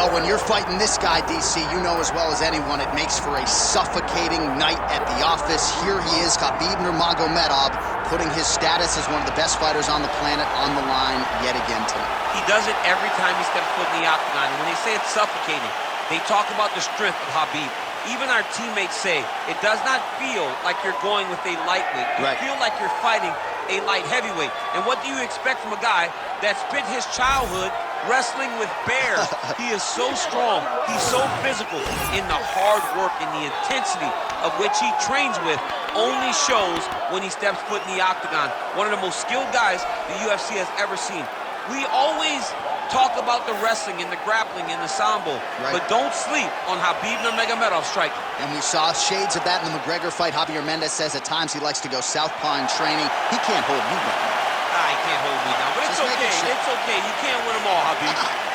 Well, when you're fighting this guy, DC, you know as well as anyone, it makes for a suffocating night at the office. Here he is, Khabib Nurmagomedov, putting his status as one of the best fighters on the planet on the line yet again tonight. He does it every time he steps foot in the octagon. And when they say it's suffocating, they talk about the strength of Khabib. Even our teammates say it does not feel like you're going with a lightweight. You feel like you're fighting a light heavyweight. And what do you expect from a guy that spent his childhood wrestling with bears? He is so strong, he's so physical, in the hard work and the intensity of which he trains with only shows when he steps foot in the octagon. One of the most skilled guys the UFC has ever seen. We always talk about the wrestling and the grappling and the sambo, but don't sleep on Khabib Nurmagomedov striking. And we saw shades of that in the McGregor fight. Javier Mendez says at times he likes to go southpaw in training. He can't hold you down. He can't hold me down, but it's okay. It's okay. You can't win them all, Khabib.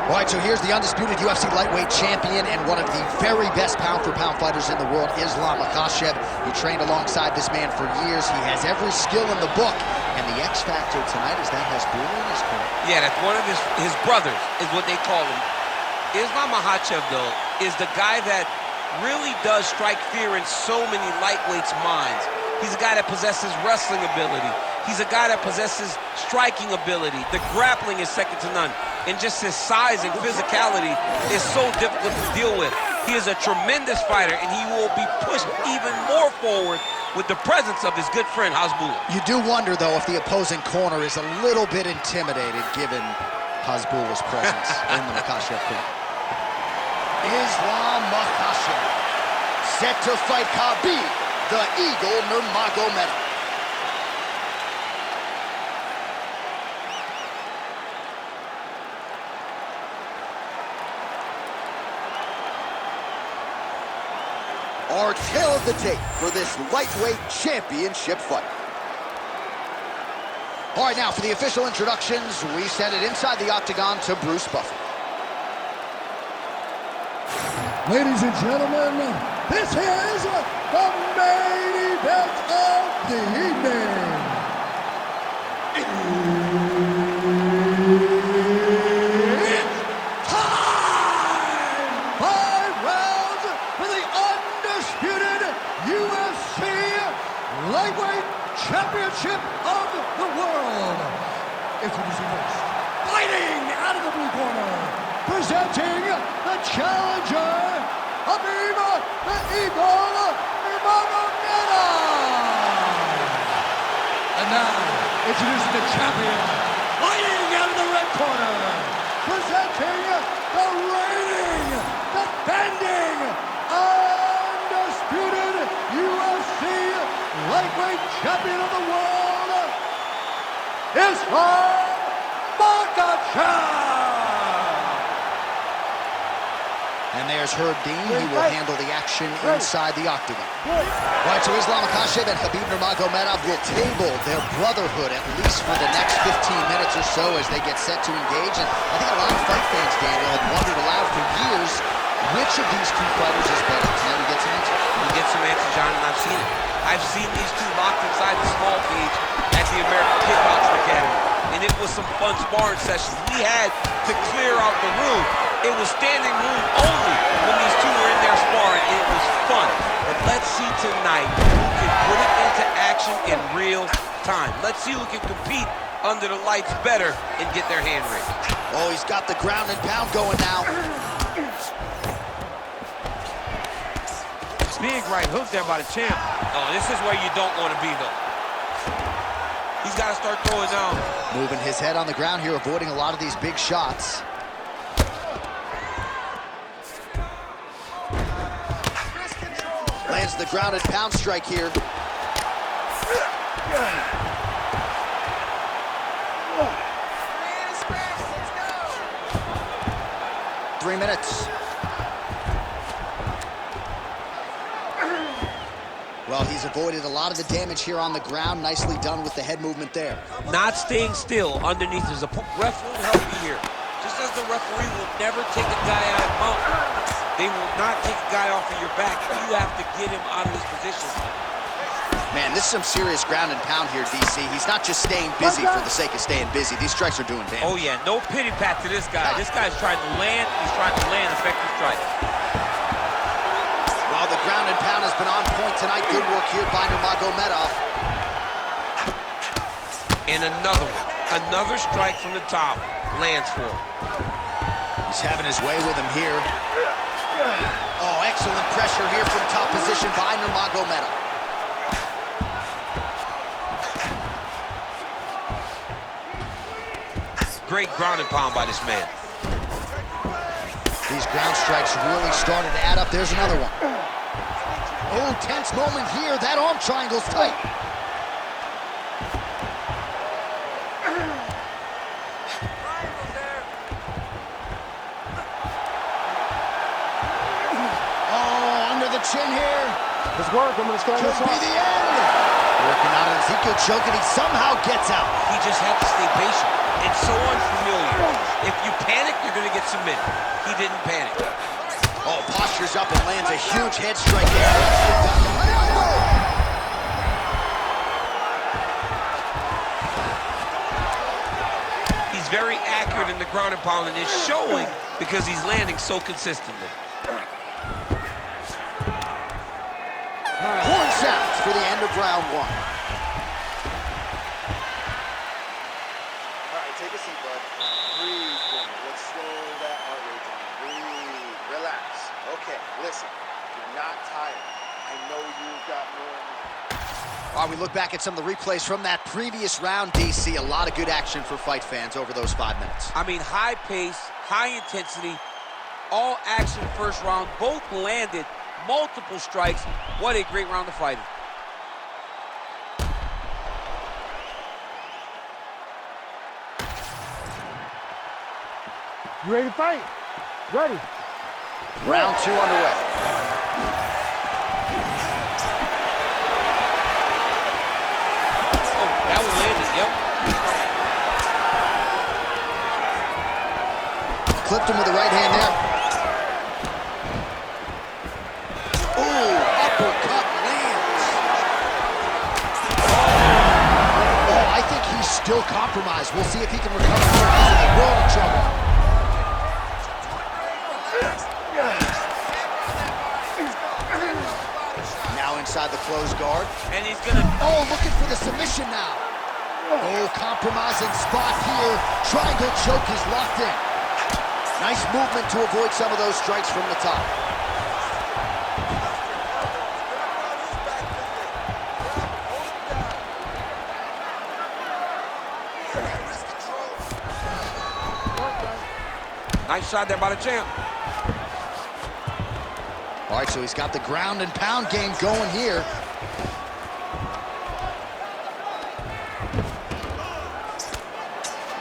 All right, so here's the undisputed UFC lightweight champion and one of the very best pound-for-pound fighters in the world, Islam Makhachev. He trained alongside this man for years. He has every skill in the book. And the X factor tonight is that Hasbulla in his corner. Yeah, that's one of his brothers, is what they call him. Islam Makhachev, though, is the guy that really does strike fear in so many lightweights' minds. He's a guy that possesses wrestling ability. He's a guy that possesses striking ability. The grappling is second to none. And just his size and physicality is so difficult to deal with. He is a tremendous fighter, and he will be pushed even more forward with the presence of his good friend, Hasbulla. You do wonder, though, if the opposing corner is a little bit intimidated given Hasbulla's presence in the Makhachev corner. Islam Makhachev set to fight Khabib, the Eagle Nurmagomedov. Our tale of the tape for this lightweight championship fight. All right, now for the official introductions, we send it inside the octagon to Bruce Buffer. Ladies and gentlemen, this is the main event of the evening. It's time! 5 rounds for the undisputed UFC Lightweight Championship of the world. Introducing first, fighting out of the blue corner, presenting the challenger, Khabib the Eagle Nurmagomedov. And now, introducing the champion, fighting out of the red corner, presenting the reigning, defending, undisputed UFC lightweight champion of the world, Islam Makhachev. And there's Herb Dean. He will handle the action inside the octagon. All right, so Islam Makhachev and Khabib Nurmagomedov will table their brotherhood at least for the next 15 minutes or so as they get set to engage. And I think a lot of fight fans, Daniel, have wondered aloud for years which of these two fighters is better. Tonight we get some answers. We get some answers, John, and I've seen it. I've seen these two locked inside the small cage at the American Kickboxing Academy. And it was some fun sparring sessions. We had to clear out the room. It was standing room only when these two were in there sparring. It was fun. But let's see tonight who can put it into action in real time. Let's see who can compete under the lights better and get their hand raised. Oh, he's got the ground and pound going now. Big right hook there by the champ. Oh, this is where you don't want to be, though. He's got to start throwing down. Moving his head on the ground here, avoiding a lot of these big shots. Lands the ground and pound strike here. 3 minutes. Well, he's avoided a lot of the damage here on the ground. Nicely done with the head movement there. Not staying still underneath. There's a ref will help you here. Just as the referee will never take a guy out of mount, they will not take a guy off of your back. You have to get him out of his position. Man, this is some serious ground and pound here, DC. He's not just staying busy for the sake of staying busy. These strikes are doing damage. Oh, yeah. No pity pat to this guy. This guy's trying to land. He's trying to land effective strikes. Well, the ground and pound has been on point tonight. Good work here by Nurmagomedov. And another one. Another strike from the top. Lands for him. He's having his way with him here. Oh, excellent pressure here from top position by Nurmagomedov. Great ground and pound by this man. These ground strikes really started to add up. There's another one. Oh, tense moment here. That arm triangle's tight. Oh, under the chin here. Let's work. I'm going to start this Could be the end. Working out an Ezekiel choke, and he somehow gets out. He just had to stay patient. It's so unfamiliar. If you panic, you're going to get submitted. He didn't panic. Oh, postures up and lands a huge head strike there. He's very accurate in the ground and pound, and it's showing because he's landing so consistently. Horn sounds for the end of round one. Take a seat, bud. Breathe for me. Let's slow that heart rate down. Breathe. Relax. Okay, listen. You're not tired. I know you've got more. While we look back at some of the replays from that previous round, DC, a lot of good action for fight fans over those 5 minutes. I mean, high pace, high intensity, all action first round. Both landed multiple strikes. What a great round of fighting. You ready to fight? Ready. Round two underway. Oh, that one landed, yep. Clipped him with the right hand there. Ooh, uppercut lands. Oh, I think he's still compromised. We'll see if he can recover. He's in a world of trouble. Now inside the closed guard. And he's gonna... Oh, looking for the submission now. Oh, compromising spot here. Triangle choke is locked in. Nice movement to avoid some of those strikes from the top. Nice shot there by the champ. All right, so he's got the ground and pound game going here.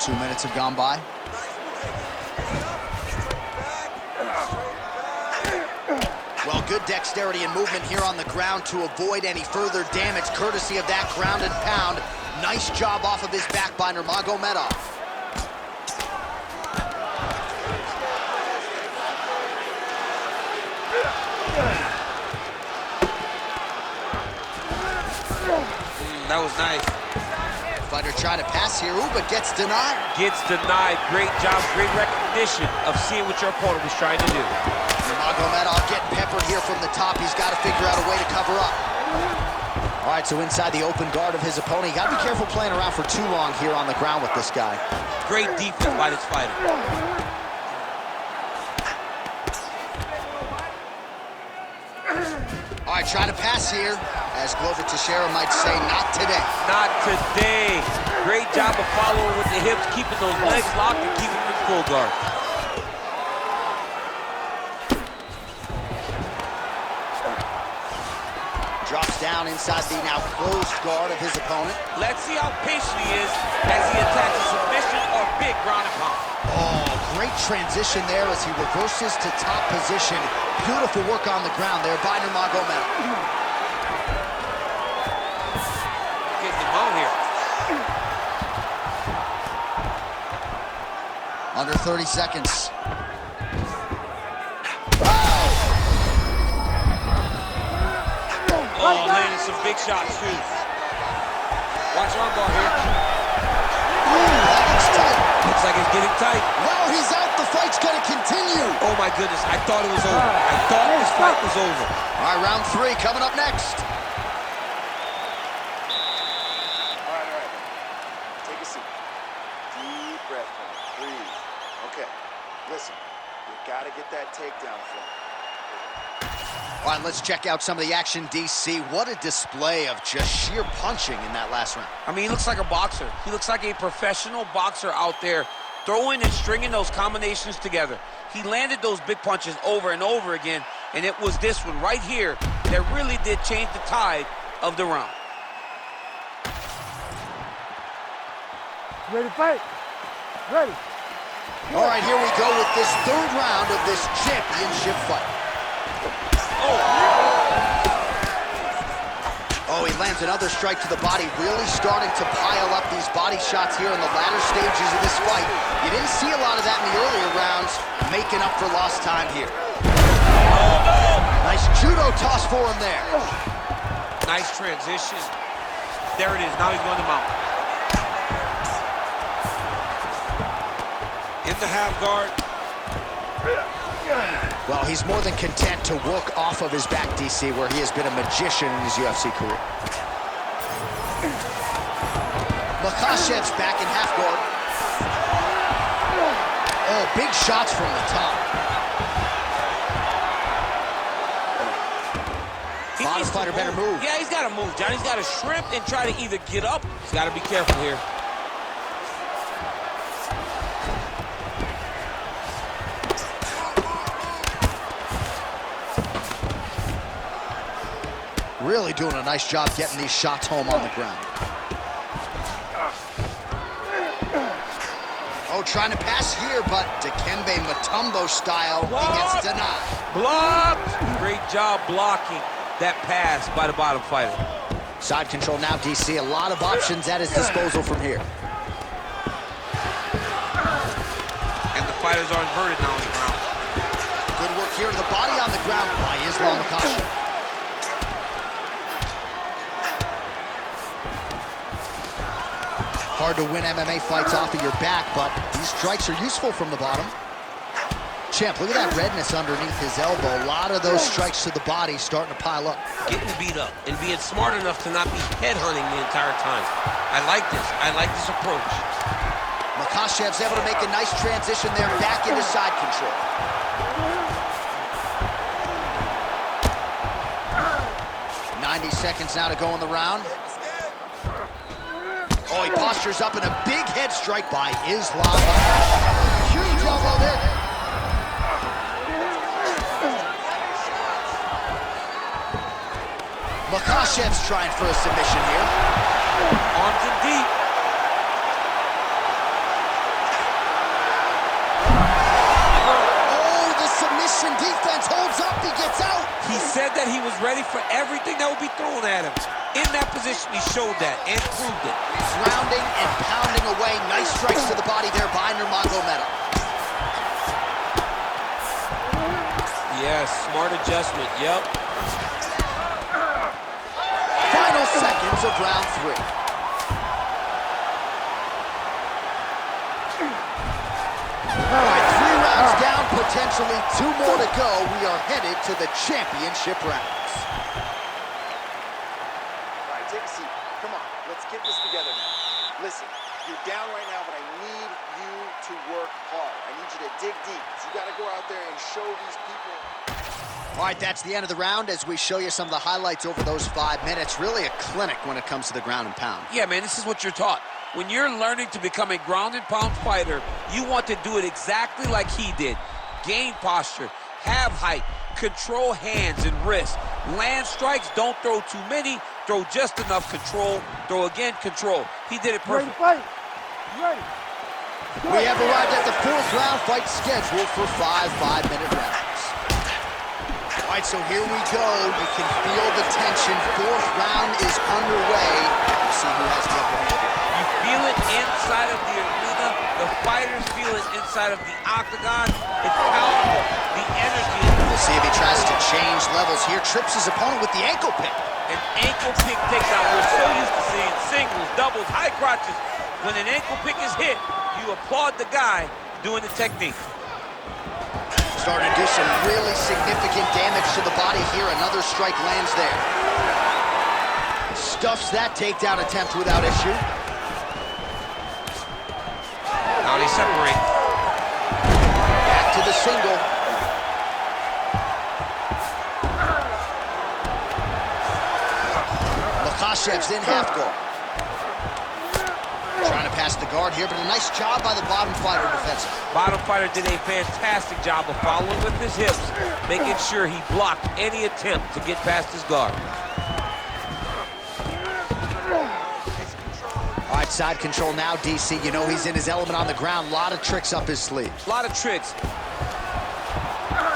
Two minutes have gone by. Well, good dexterity and movement here on the ground to avoid any further damage, courtesy of that ground and pound. Nice job off of his back by Nurmagomedov. That was nice. Fighter trying to pass here, ooh, but gets denied. Gets denied. Great job, great recognition of seeing what your opponent was trying to do. Nurmagomedov getting peppered here from the top. He's got to figure out a way to cover up. All right, so inside the open guard of his opponent. You got to be careful playing around for too long here on the ground with this guy. Great defense by this fighter. All right, trying to pass here. As Glover Teixeira might say, not today. Not today. Great job of following with the hips, keeping those legs locked and keeping them in full guard. Drops down inside the now closed guard of his opponent. Let's see how patient he is as he attacks a submission or big ground and pound. Oh, great transition there as he reverses to top position. Beautiful work on the ground there by Nurmagomedov. Under 30 seconds. Oh, landed some big shots, too. Watch armbar here. That looks tight. Looks like it's getting tight. Wow, he's out. The fight's going to continue. Oh, my goodness. I thought it was over. I thought this fight was over. All right, round 3 coming up next. All right. Take a seat. Deep breath. Breathe. Okay. Listen, you got to get that takedown from him. All right, let's check out some of the action, DC. What a display of just sheer punching in that last round. I mean, he looks like a boxer. He looks like a professional boxer out there, throwing and stringing those combinations together. He landed those big punches over and over again, and it was this one right here that really did change the tide of the round. Ready to fight? Ready. All right, here we go with this 3rd round of this championship fight. Oh, he lands another strike to the body, really starting to pile up these body shots here in the latter stages of this fight. You didn't see a lot of that in the earlier rounds, making up for lost time here. Nice judo toss for him there. Nice transition. There it is. Now he's going to mount. In the half guard. Well, he's more than content to work off of his back, DC, where he has been a magician in his UFC career. Makhachev's back in half guard. Oh, big shots from the top. Bottom fighter better move. Yeah, he's got to move, John. He's got to shrimp and try to either get up. He's got to be careful here. Really doing a nice job getting these shots home on the ground. Oh, trying to pass here, but Dikembe Mutombo style, he gets denied. Blocked! Great job blocking that pass by the bottom fighter. Side control now, DC. A lot of options at his disposal from here. And the fighters are inverted now on the ground. Good work here to the body on the ground by Islam Makhachev. Hard to win MMA fights off of your back, but these strikes are useful from the bottom. Champ, look at that redness underneath his elbow. A lot of those strikes to the body starting to pile up. Getting beat up and being smart enough to not be headhunting the entire time. I like this. I like this approach. Makhachev's able to make a nice transition there back into side control. .90 seconds now to go in the round. Oh, he postures up in a big head strike by Islam. Huge elbow there. Makhachev's trying for a submission here. Arms in deep. Oh, the submission defense holds up. He gets out. He said that he was ready for everything that would be thrown at him. In that position, he showed that and proved it. Rounding and pounding away. Nice strikes to the body there by Nurmagomedov. Yes, smart adjustment, yep. Final seconds of round 3. All right, 3 rounds down, potentially 2 more to go. We are headed to the championship rounds. Take a seat. Come on, let's get this together now. Listen, you're down right now, but I need you to work hard. I need you to dig deep. You got to go out there and show these people. All right, that's the end of the round as we show you some of the highlights over those 5 minutes. Really a clinic when it comes to the ground and pound. Yeah, man, this is what you're taught. When you're learning to become a ground and pound fighter, you want to do it exactly like he did. Gain posture, have height, control hands and wrists. Land strikes, don't throw too many, throw just enough control, throw again, control. He did it perfect. Ready to fight? Ready. We have arrived at the 4th round fight scheduled for 5 5-minute rounds. All right, so here we go. You can feel the tension. 4th round is underway. We'll see who has the upper hand here. You feel it inside of the arena. The fighters feel it inside of the octagon. It's powerful. The energy. We'll see if he tries to change levels here. Trips his opponent with the ankle pick. An ankle pick takedown. We're so used to seeing singles, doubles, high crotches. When an ankle pick is hit, you applaud the guy doing the technique. Starting to do some really significant damage to the body here. Another strike lands there. Stuffs that takedown attempt without issue. Now they separate. Back to the single. Makhachev's in half guard. Trying to pass the guard here, but a nice job by the bottom fighter defensively. Bottom fighter did a fantastic job of following with his hips, making sure he blocked any attempt to get past his guard. All right, side control now, DC. You know he's in his element on the ground. A lot of tricks up his sleeve. A lot of tricks.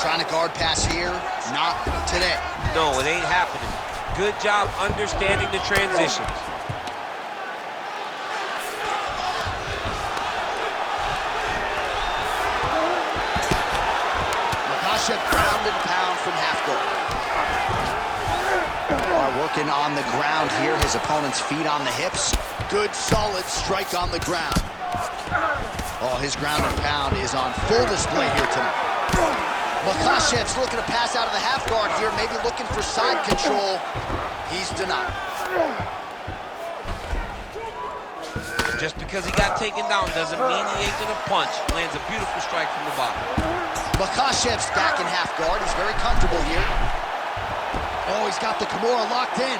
Trying to guard pass here. Not today. No, it ain't happening. Good job understanding the transitions. Ground and pound from half guard. Working on the ground here. His opponent's feet on the hips. Good, solid strike on the ground. Oh, his ground and pound is on full display here tonight. Makhachev's looking to pass out of the half guard here, maybe looking for side control. He's denied. Just because he got taken down doesn't mean he ain't gonna punch. Lands a beautiful strike from the bottom. Makhachev's back in half guard. He's very comfortable here. Oh, he's got the Kimura locked in.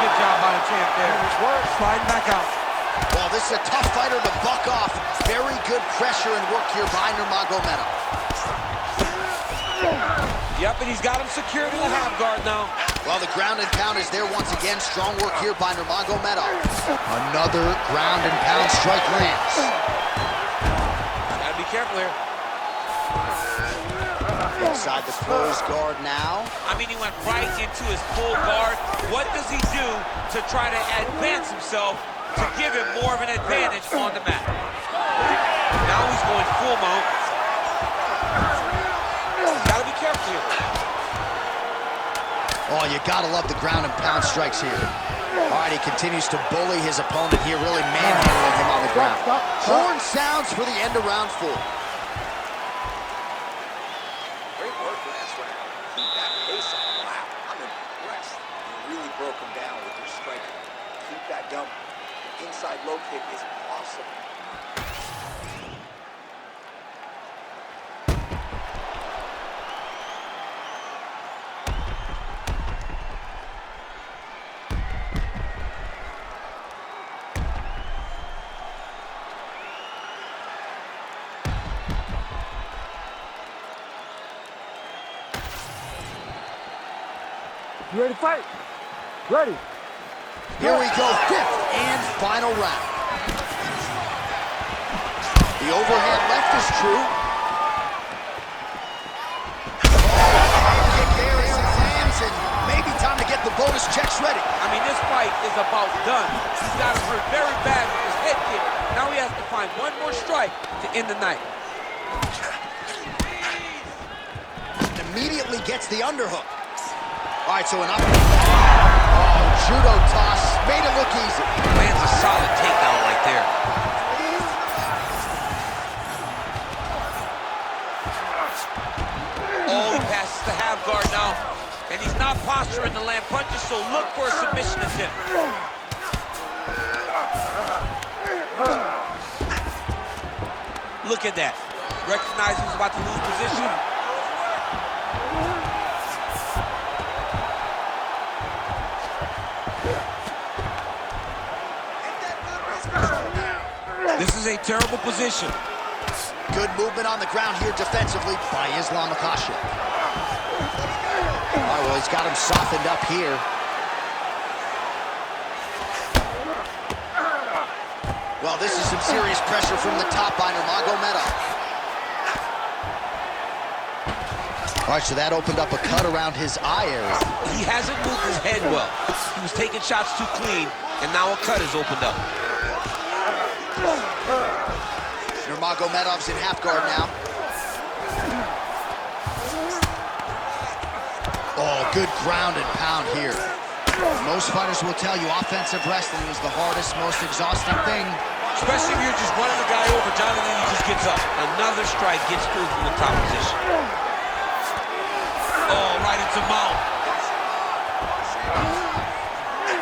Good job by the champ there. Sliding back out. Well, this is a tough fighter to buck off. Very good pressure and work here by Nurmagomedov. Yep, and he's got him secured in the half guard now. Well, the ground and pound is there once again. Strong work here by Nurmagomedov. Another ground and pound strike lands. Be careful here. Inside the closed guard now. I mean, he went right into his full guard. What does he do to try to advance himself to give him more of an advantage on the mat? Now he's going full mount. Gotta be careful here. Oh, you gotta love the ground and pound strikes here. All right, he continues to bully his opponent here, really manhandling him on the ground. Horn sounds for the end of round 4. Great work last round. Keep that pace up. Wow, I'm impressed. You really broke him down with your striking. Keep that going. The inside low kick is awesome. You ready to fight? Ready. Here we go, 5th and final round. The overhand left is true. Kick there as it lands, and maybe time to get the bonus checks ready. I mean, this fight is about done. He's got him hurt very bad with his head kick. Now he has to find one more strike to end the night. Immediately gets the underhook. All right, so an up. Oh, judo toss. Made it look easy. Lands a solid takedown right there. Oh, he passes the half guard now. And he's not posturing to land punches, so look for a submission attempt. Look at that. Recognize he's about to lose position. This is a terrible position. Good movement on the ground here defensively by Islam Makhachev. All right, well, he's got him softened up here. Well, this is some serious pressure from the top by Nurmagomedov. All right, so that opened up a cut around his eye area. He hasn't moved his head well. He was taking shots too clean, and now a cut is opened up. Nurmagomedov's in half guard now. Oh, good ground and pound here. Most fighters will tell you offensive wrestling is the hardest, most exhausting thing. Especially if you're just running the guy over, Jonathan, he just gets up. Another strike gets through from the top position. Oh, right into mount.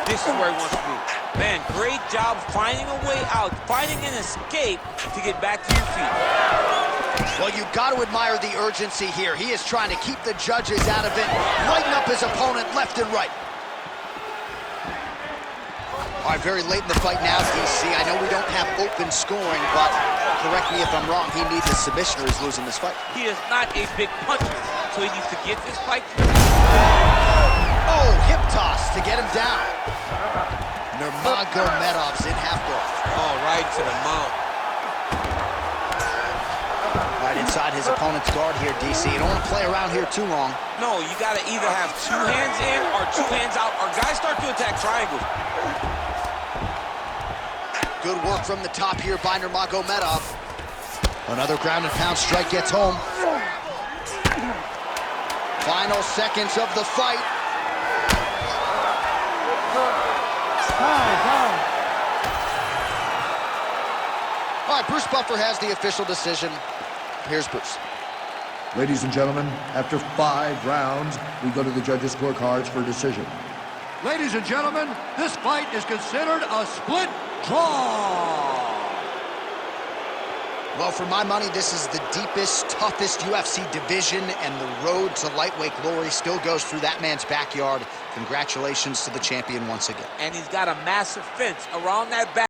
This is where he wants to be. Man, great job finding a way out, finding an escape to get back to your feet. Well, you've got to admire the urgency here. He is trying to keep the judges out of it, lighten up his opponent left and right. All right, very late in the fight now, DC. I know we don't have open scoring, but correct me if I'm wrong, he needs a submission or he's losing this fight. He is not a big puncher, so he needs to get this fight. Oh, hip toss to get him down. Nurmagomedov's in half guard. Oh, right to the mount. Right inside his opponent's guard here, DC. You don't want to play around here too long. No, you got to either have two hands in or two hands out, or guys start to attack triangles. Good work from the top here by Nurmagomedov. Another ground and pound strike gets home. Final seconds of the fight. All right, Bruce Buffer has the official decision. Here's Bruce. Ladies and gentlemen, after 5 rounds, we go to the judges' scorecards for a decision. Ladies and gentlemen, this fight is considered a split draw. Well, for my money, this is the deepest, toughest UFC division, and the road to lightweight glory still goes through that man's backyard. Congratulations to the champion once again. And he's got a massive fence around that back.